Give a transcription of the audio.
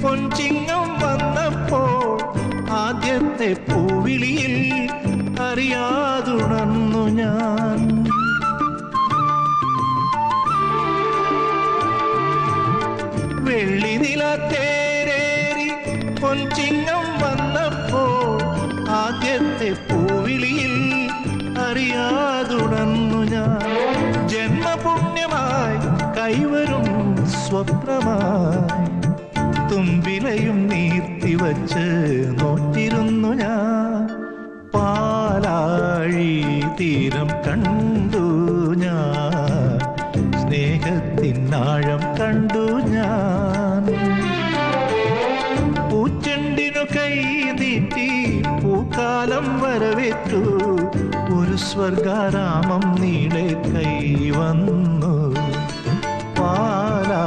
പൊൻചിങ്ങം വന്നപ്പോൾ ആദ്യത്തെ പൂവിളിയിൽ അറിയാതുണർന്നു ഞാൻ. വെള്ളിനില തേരേറി പൊൻചിങ്ങം വന്നപ്പോൾ ആദ്യത്തെ പൂവിളിയിൽ അറിയാതുണർന്നു ഞാൻ. ജന്മപുണ്യമായി കൈവരും സ്വപ്നമായി തുമ്പിലയും നീർത്തിവച്ച് നോറ്റിരുന്നു ഞാൻ. പാലാഴി തീരം കണ്ടു ഞാൻ, സ്നേഹത്തിനാഴം കണ്ടു ഞാൻ. പൂച്ചെണ്ടിനു കൈ നീട്ടി പൂക്കാലം വരവേറ്റു, ഒരു സ്വർഗാരാമം നീളെ കൈ വന്നു. പാലാ